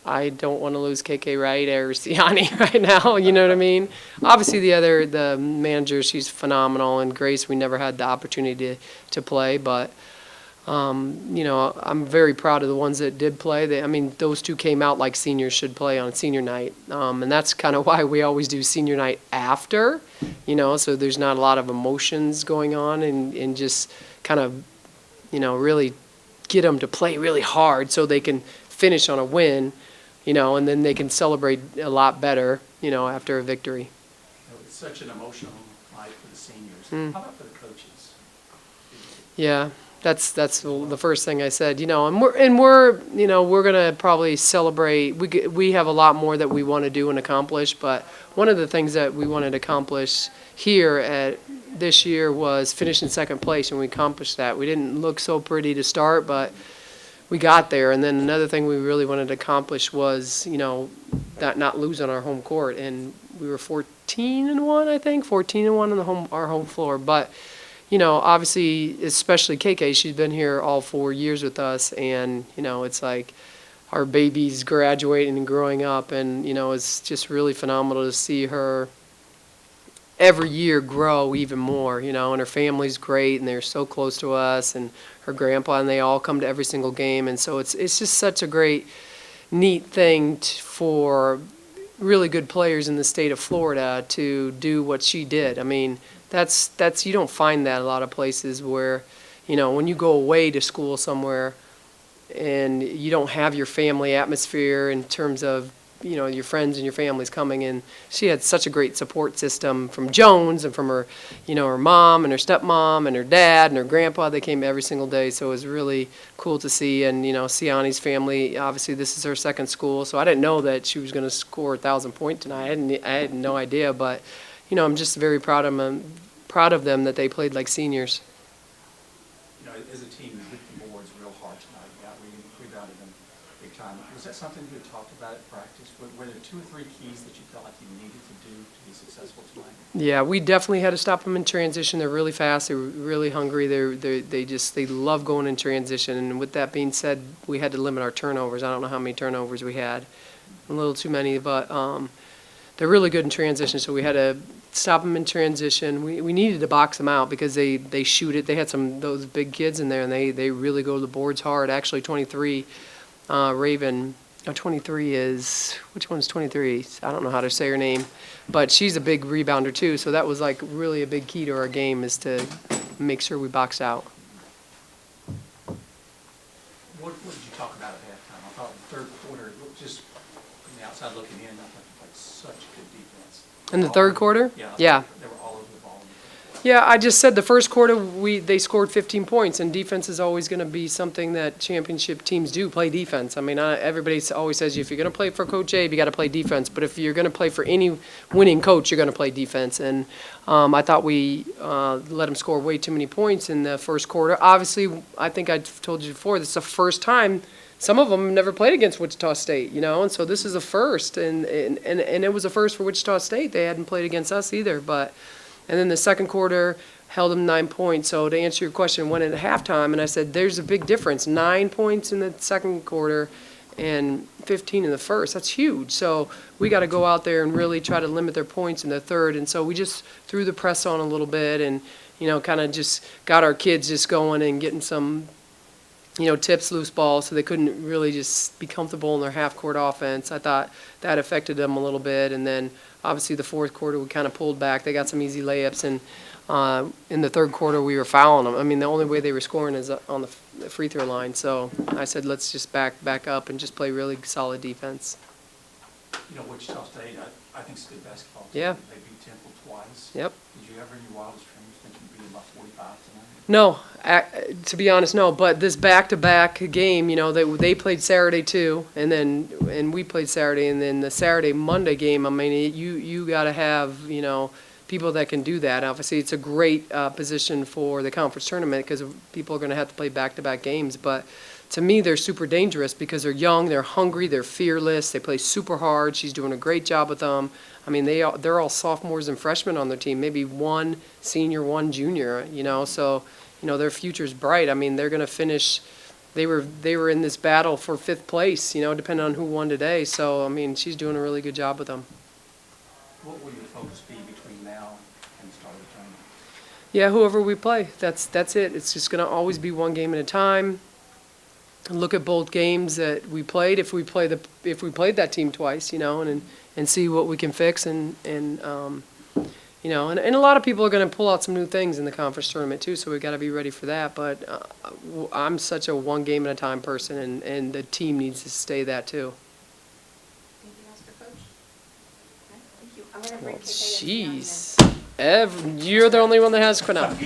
I don't want to lose KK Wright or Siani right now. You know what I mean? Obviously, the manager, she's phenomenal, and Grace, we never had the opportunity to play, but I'm very proud of the ones that did play. Those two came out like seniors should play on senior night, and that's kind of why we always do senior night after, so there's not a lot of emotions going on, and just kind of, really get them to play really hard so they can finish on a win, and then they can celebrate a lot better, after a victory. It's such an emotional night for the seniors. How about for the coaches? Yeah. That's the first thing I said, and we're gonna probably celebrate. We have a lot more that we want to do and accomplish, but one of the things that we wanted to accomplish here at this year was finish in second place, and we accomplished that. We didn't look so pretty to start, but we got there. And then another thing we really wanted to accomplish was, that not lose on our home court, and we were 14-1, I think, 14-1 on our home floor, but. Obviously, especially KK, she's been here all 4 years with us, and, it's like our baby's graduating and growing up, and, it's just really phenomenal to see her every year grow even more, and her family's great, and they're so close to us, and her grandpa, and they all come to every single game, and so it's just such a great, neat thing for really good players in the state of Florida to do what she did. That's you don't find that a lot of places where, when you go away to school somewhere and you don't have your family atmosphere in terms of, your friends and your families coming in. She had such a great support system from Jones and from her, her mom and her stepmom and her dad and her grandpa. They came every single day, so it was really cool to see. And, Siani's family, obviously this is her second school, so I didn't know that she was going to score 1,000 points tonight. I had no idea, but, I'm just very proud of them that they played like seniors. As a team, you hit the boards real hard tonight. We rebounded them big time. Was that something you had talked about at practice? Were there 2 or 3 keys that you felt like you needed to do to be successful tonight? Yeah, we definitely had to stop them in transition. They're really fast. They're really hungry. They love going in transition. And with that being said, we had to limit our turnovers. I don't know how many turnovers we had. A little too many, but they're really good in transition, so we had to stop them in transition. We needed to box them out because they shoot it. They had those big kids in there, and they really go to the boards hard. Actually, 23, Raven, 23 is, which one's 23? I don't know how to say her name, but she's a big rebounder too, so that was like really a big key to our game, is to make sure we box out. What did you talk about at halftime? I thought the third quarter, just from the outside looking in, I thought you played such good defense. In the third quarter? Yeah. They were all over the ball. Yeah, I just said the first quarter they scored 15 points, and defense is always going to be something that championship teams do, play defense. Everybody always says if you're going to play for Coach Abe, you got to play defense. But if you're going to play for any winning coach, you're going to play defense. And I thought we let them score way too many points in the first quarter. Obviously, I think I told you before, this is the first time. Some of them have never played against Wichita State, and so this is a first, and it was a first for Wichita State. They hadn't played against us either, and then the second quarter held them 9 points. So to answer your question, went at halftime, and I said there's a big difference, 9 points in the second quarter and 15 in the first. That's huge. So we got to go out there and really try to limit their points in the third, and so we just threw the press on a little bit and, kind of just got our kids just going and getting some tips, loose balls, so they couldn't really just be comfortable in their half-court offense. I thought that affected them a little bit. And then, obviously, the fourth quarter, we kind of pulled back. They got some easy layups. And in the third quarter, we were fouling them. The only way they were scoring is on the free throw line. So I said, let's just back up and just play really solid defense. Wichita State, I think it's a good basketball team. Yeah. They beat Temple twice. Yep. Did you ever in your wildest dreams think you'd beat them by 45 tonight? No, to be honest, no. But this back-to-back game, they played Saturday too, and we played Saturday, and then the Saturday-Monday game. You got to have people that can do that. Obviously, it's a great position for the conference tournament because people are going to have to play back-to-back games. But to me, they're super dangerous because they're young, they're hungry, they're fearless, they play super hard. She's doing a great job with them. They're all sophomores and freshmen on their team, maybe one senior, one junior, so, their future's bright. They're going to finish, they were in this battle for 5th place, depending on who won today. So, I mean, she's doing a really good job with them. What will your focus be between now and the start of the tournament? Yeah, whoever we play, that's it. It's just going to always be one game at a time. Look at both games that we played. If we played that team twice, and see what we can fix, and a lot of people are going to pull out some new things in the conference tournament too. So we got to be ready for that. But I'm such a one game at a time person, and the team needs to stay that too. Anything else for Coach? Okay, thank you. I'm going to bring Well, Katie jeez, you're the only one that has Quinell.